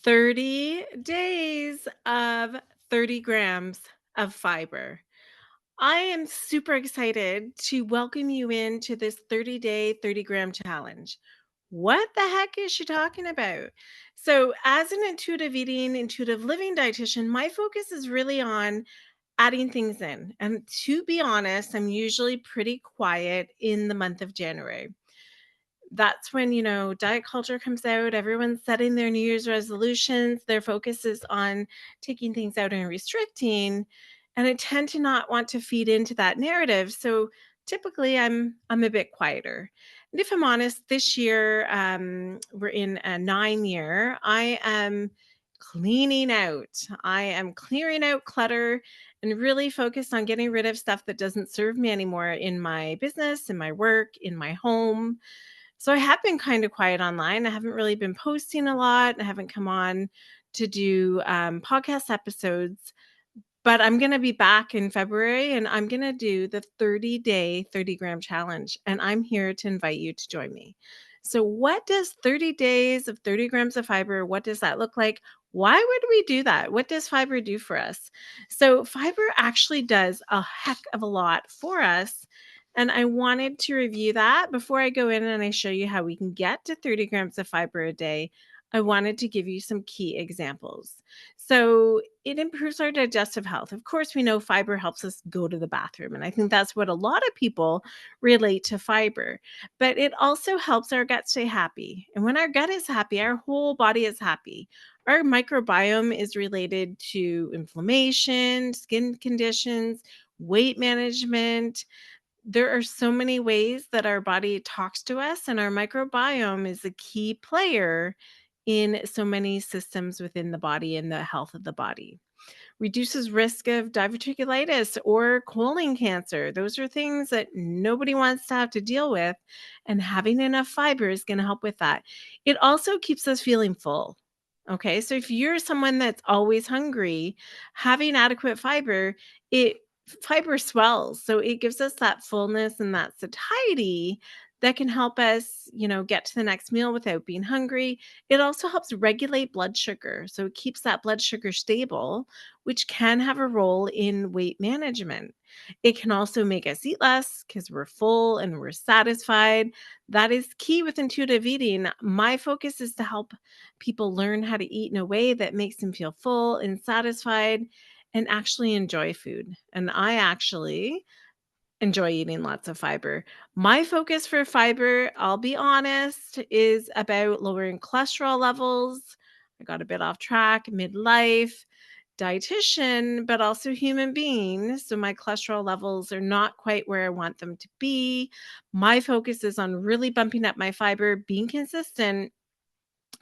30 days of 30 grams of fiber. I am super excited to welcome you into this 30-day, 30-gram challenge. What the heck is she talking about? So, as an intuitive eating, intuitive living dietitian, my focus is really on adding things in. And to be honest, I'm usually pretty quiet in the month of January. That's when, diet culture comes out. Everyone's setting their New Year's resolutions. Their focus is on taking things out and restricting. And I tend to not want to feed into that narrative. So typically I'm a bit quieter. And if I'm honest, this year, we're in a 9 year. I am cleaning out. I am clearing out clutter and really focused on getting rid of stuff that doesn't serve me anymore in my business, in my work, in my home. So I have been kind of quiet online. I haven't really been posting a lot. I haven't come on to do podcast episodes, but I'm going to be back in February and I'm going to do the 30-day, 30-gram challenge. And I'm here to invite you to join me. So, what does 30 days of 30 grams of fiber, what does that look like? Why would we do that? What does fiber do for us? So, fiber actually does a heck of a lot for us. And I wanted to review that before I go in and I show you how we can get to 30 grams of fiber a day. I wanted to give you some key examples. So, it improves our digestive health. Of course, we know fiber helps us go to the bathroom. And I think that's what a lot of people relate to fiber. But it also helps our gut stay happy. And when our gut is happy, our whole body is happy. Our microbiome is related to inflammation, skin conditions, weight management. There are so many ways that our body talks to us, and our microbiome is a key player in so many systems within the body and the health of the body. Reduces risk of diverticulitis or colon cancer. Those are things that nobody wants to have to deal with, and having enough fiber is going to help with that. It also keeps us feeling full. Okay, so if you're someone that's always hungry, having adequate fiber, it fiber swells. So it gives us that fullness and that satiety that can help us, get to the next meal without being hungry. It also helps regulate blood sugar. So it keeps that blood sugar stable, which can have a role in weight management. It can also make us eat less because we're full and we're satisfied. That is key with intuitive eating. My focus is to help people learn how to eat in a way that makes them feel full and satisfied and actually enjoy food. And I actually enjoy eating lots of fiber. My focus for fiber, I'll be honest, is about lowering cholesterol levels. I got a bit off track midlife, dietitian, but also human being. So my cholesterol levels are not quite where I want them to be. My focus is on really bumping up my fiber, being consistent,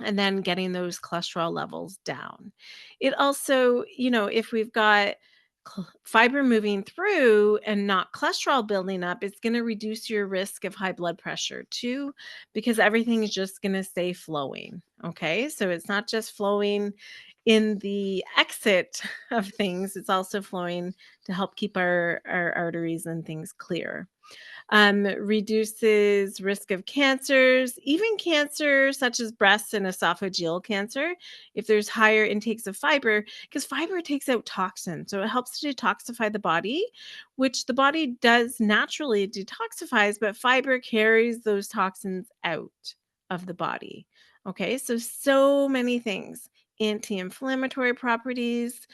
and then getting those cholesterol levels down. It also, if we've got fiber moving through and not cholesterol building up, it's going to reduce your risk of high blood pressure too, because everything is just going to stay flowing. Okay. So it's not just flowing in the exit of things, it's also flowing to help keep our arteries and things clear. Reduces risk of cancers, even cancer such as breast and esophageal cancer, if there's higher intakes of fiber, because fiber takes out toxins. So it helps to detoxify the body, which the body does naturally detoxifies, but fiber carries those toxins out of the body. Okay, so many things. Anti-inflammatory properties,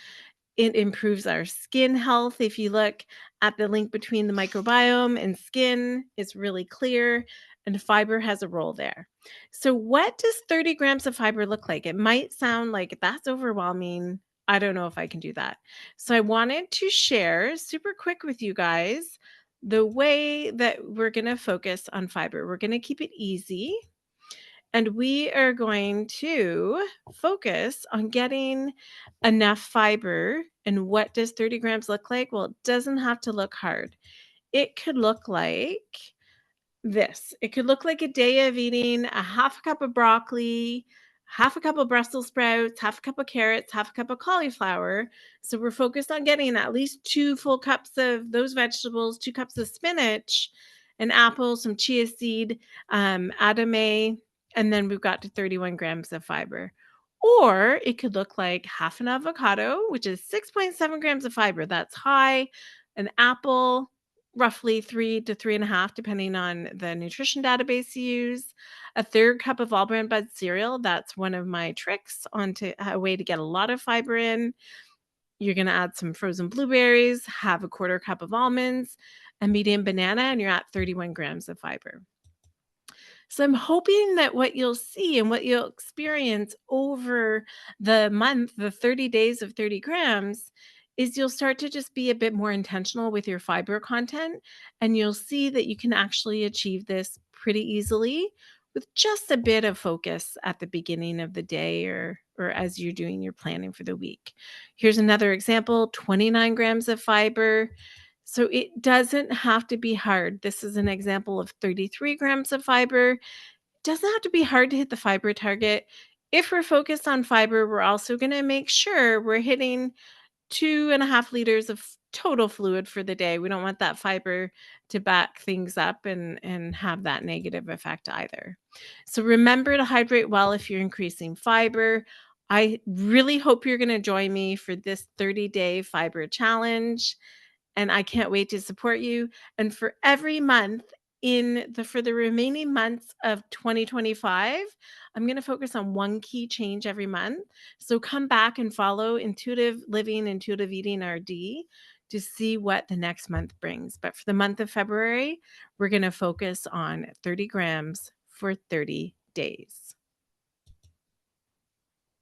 it improves our skin health. If you look at the link between the microbiome and skin, it's really clear, and fiber has a role there. So, what does 30 grams of fiber look like? It might sound like that's overwhelming. I don't know if I can do that. So, I wanted to share super quick with you guys the way that we're going to focus on fiber. We're going to keep it easy. And we are going to focus on getting enough fiber. And what does 30 grams look like? Well, it doesn't have to look hard. It could look like this. It could look like a day of eating a half a cup of broccoli, half a cup of Brussels sprouts, half a cup of carrots, half a cup of cauliflower. So we're focused on getting at least 2 full cups of those vegetables, 2 cups of spinach, an apple, some chia seed, adame, and then we've got to 31 grams of fiber. Or it could look like half an avocado, which is 6.7 grams of fiber. That's high. An apple, roughly 3 to 3.5, depending on the nutrition database you use. A third cup of all bran bud cereal. That's one of my tricks onto a way to get a lot of fiber in. You're going to add some frozen blueberries, have a quarter cup of almonds, a medium banana, and you're at 31 grams of fiber. So I'm hoping that what you'll see and what you'll experience over the month, the 30 days of 30 grams, is you'll start to just be a bit more intentional with your fiber content. And you'll see that you can actually achieve this pretty easily with just a bit of focus at the beginning of the day or as you're doing your planning for the week. Here's another example: 29 grams of fiber. So it doesn't have to be hard. This is an example of 33 grams of fiber. Doesn't have to be hard to hit the fiber target. If we're focused on fiber, we're also going to make sure we're hitting 2.5 liters of total fluid for the day. We don't want that fiber to back things up and have that negative effect either. So remember to hydrate well if you're increasing fiber. I really hope you're going to join me for this 30-day fiber challenge, and I can't wait to support you. And for every month for the remaining months of 2025, I'm going to focus on one key change every month. So come back and follow Intuitive Living, Intuitive Eating RD to see what the next month brings. But for the month of February, we're going to focus on 30 grams for 30 days.